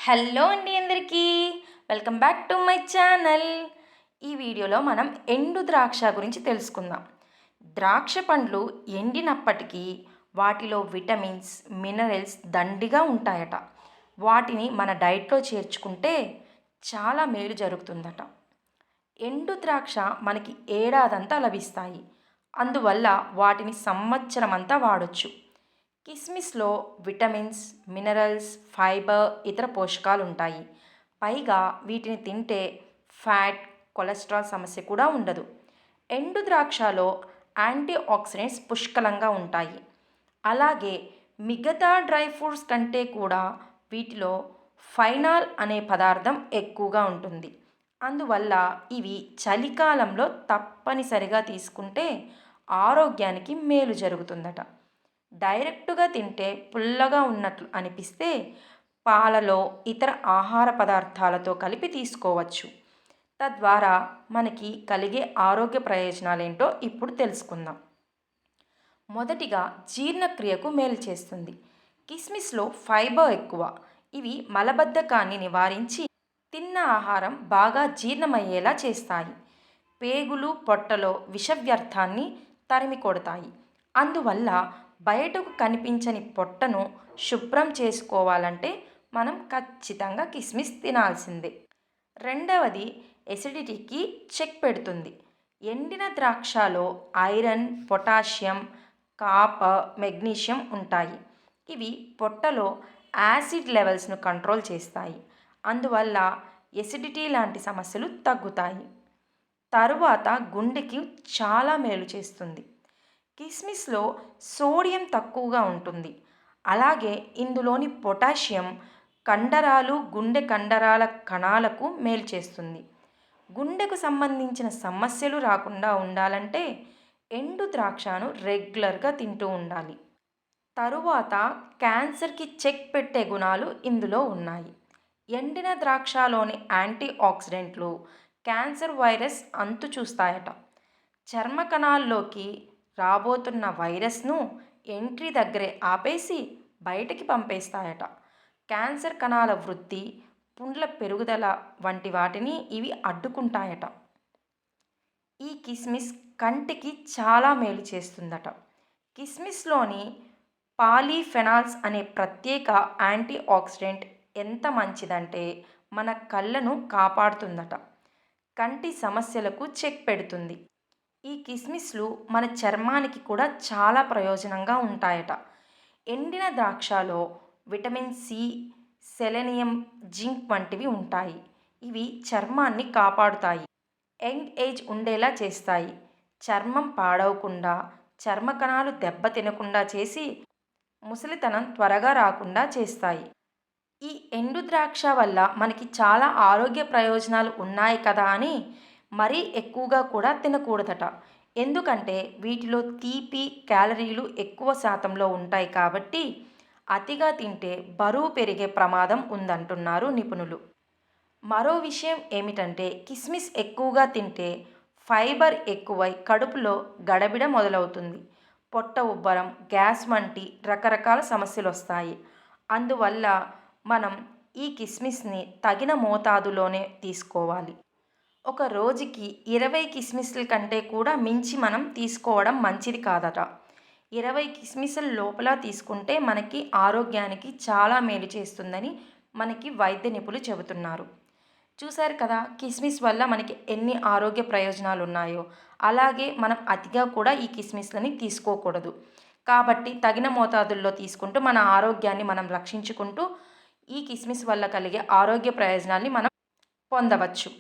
Hello అండి అందరికీ welcome back to my channel. ఈ వీడియోలో మనం ఎండు ద్రాక్ష గురించి తెలుసుకుందాం. ద్రాక్ష పండ్లు ఎండినప్పటికీ వాటిలో విటమిన్స్, మినరల్స్ దండిగా ఉంటాయట. వాటిని మన డైట్లో చేర్చుకుంటే చాలా మేలు జరుగుతుందట. ఎండు ద్రాక్ష మనకి ఏడాదంతా లభిస్తాయి. అందువల్ల వాటిని సంవత్సరం అంతా వాడొచ్చు. కిస్మిస్లో విటమిన్స్, మినరల్స్, ఫైబర్, ఇతర పోషకాలు ఉంటాయి. పైగా వీటిని తింటే ఫ్యాట్, కొలెస్ట్రాల్ సమస్య కూడా ఉండదు. ఎండు ద్రాక్షలో యాంటీ ఆక్సిడెంట్స్ పుష్కలంగా ఉంటాయి. అలాగే మిగతా డ్రై ఫ్రూట్స్ కంటే కూడా వీటిలో ఫైనాల్ అనే పదార్థం ఎక్కువగా ఉంటుంది. అందువల్ల ఇవి చలికాలంలో తప్పనిసరిగా తీసుకుంటే ఆరోగ్యానికి మేలు జరుగుతుందట. డైరెక్టుగా తింటే పుల్లగా ఉన్నట్లు అనిపిస్తే పాలలో, ఇతర ఆహార పదార్థాలతో కలిపి తీసుకోవచ్చు. తద్వారా మనకి కలిగే ఆరోగ్య ప్రయోజనాలేంటో ఇప్పుడు తెలుసుకుందాం. మొదటిగా జీర్ణక్రియకు మేలు చేస్తుంది. కిస్మిస్లో ఫైబర్ ఎక్కువ. ఇవి మలబద్ధకాన్ని నివారించి తిన్న ఆహారం బాగా జీర్ణమయ్యేలా చేస్తాయి. పేగులు, పొట్టలో విష వ్యర్థాన్ని తరిమి కొడతాయి. అందువల్ల బయటకు కనిపించని పొట్టను శుభ్రం చేసుకోవాలంటే మనం ఖచ్చితంగా కిస్మిస్ తినాల్సిందే. రెండవది ఎసిడిటీకి చెక్ పెడుతుంది. ఎండిన ద్రాక్షలో ఐరన్, పొటాషియం, కాపర్, మెగ్నీషియం ఉంటాయి. ఇవి పొట్టలో యాసిడ్ లెవెల్స్ను కంట్రోల్ చేస్తాయి. అందువల్ల ఎసిడిటీ లాంటి సమస్యలు తగ్గుతాయి. తరువాత గుండెకి చాలా మేలు చేస్తుంది. కిస్మిస్లో సోడియం తక్కువగా ఉంటుంది. అలాగే ఇందులోని పొటాషియం కండరాలు, గుండె కండరాల కణాలకు మేలు చేస్తుంది. గుండెకు సంబంధించిన సమస్యలు రాకుండా ఉండాలంటే ఎండు ద్రాక్షను రెగ్యులర్గా తింటూ ఉండాలి. తరువాత క్యాన్సర్కి చెక్ పెట్టే గుణాలు ఇందులో ఉన్నాయి. ఎండిన ద్రాక్షలోని యాంటీ ఆక్సిడెంట్లు క్యాన్సర్ వైరస్ అంతు చూస్తాయట. చర్మ కణాల్లోకి రాబోతున్న వైరస్ను ఎంట్రీ దగ్గరే ఆపేసి బయటికి పంపేస్తాయట. క్యాన్సర్ కణాల వృద్ధి, పుండ్ల పెరుగుదల వంటి వాటిని ఇవి అడ్డుకుంటాయట. ఈ కిస్మిస్ కంటికి చాలా మేలు చేస్తుందట. కిస్మిస్లోని పాలీఫెనాల్స్ అనే ప్రత్యేక యాంటీ ఆక్సిడెంట్ ఎంత మంచిదంటే మన కళ్ళను కాపాడుతుందట. కంటి సమస్యలకు చెక్ పెడుతుంది. ఈ కిస్మిస్లు మన చర్మానికి కూడా చాలా ప్రయోజనంగా ఉంటాయట. ఎండిన ద్రాక్షలో విటమిన్ సి, సెలెనియం, జింక్ వంటివి ఉంటాయి. ఇవి చర్మాన్ని కాపాడుతాయి, యంగ్ ఏజ్ ఉండేలా చేస్తాయి. చర్మం పాడవకుండా, చర్మ కణాలు దెబ్బతినకుండా చేసి ముసలితనం త్వరగా రాకుండా చేస్తాయి. ఈ ఎండు ద్రాక్ష వల్ల మనకి చాలా ఆరోగ్య ప్రయోజనాలు ఉన్నాయి కదా అని మరీ ఎక్కువగా కూడా తినకూడదట. ఎందుకంటే వీటిలో తీపి, క్యాలరీలు ఎక్కువ శాతంలో ఉంటాయి కాబట్టి అతిగా తింటే బరువు పెరిగే ప్రమాదం ఉందంటున్నారు నిపుణులు. మరో విషయం ఏమిటంటే కిస్మిస్ ఎక్కువగా తింటే ఫైబర్ ఎక్కువై కడుపులో గడబిడ మొదలవుతుంది. పొట్ట ఉబ్బరం, గ్యాస్ వంటి రకరకాల సమస్యలు వస్తాయి. అందువల్ల మనం ఈ కిస్మిస్ని తగిన మోతాదులోనే తీసుకోవాలి. ఒక రోజుకి 20 కిస్మిస్ల కంటే కూడా మించి మనం తీసుకోవడం మంచిది కాదట. 20 కిస్మిస్ల లోపల తీసుకుంటే మనకి ఆరోగ్యానికి చాలా మేలు చేస్తుందని మనకి వైద్య నిపుణులు చెబుతున్నారు. చూశారు కదా కిస్మిస్ వల్ల మనకి ఎన్ని ఆరోగ్య ప్రయోజనాలు ఉన్నాయో. అలాగే మనం అతిగా కూడా ఈ కిస్మిస్లని తీసుకోకూడదు. కాబట్టి తగిన మోతాదుల్లో తీసుకుంటూ మన ఆరోగ్యాన్ని మనం రక్షించుకుంటూ ఈ కిస్మిస్ వల్ల కలిగే ఆరోగ్య ప్రయోజనాల్ని మనం పొందవచ్చు.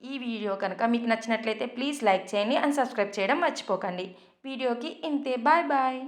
ఈ వీడియో కనుక మీకు నచ్చినట్లయితే ప్లీజ్ లైక్ చేయండి అండ్ సబ్స్క్రైబ్ చేయడం మర్చిపోకండి. వీడియోకి ఇంతే. Bye bye.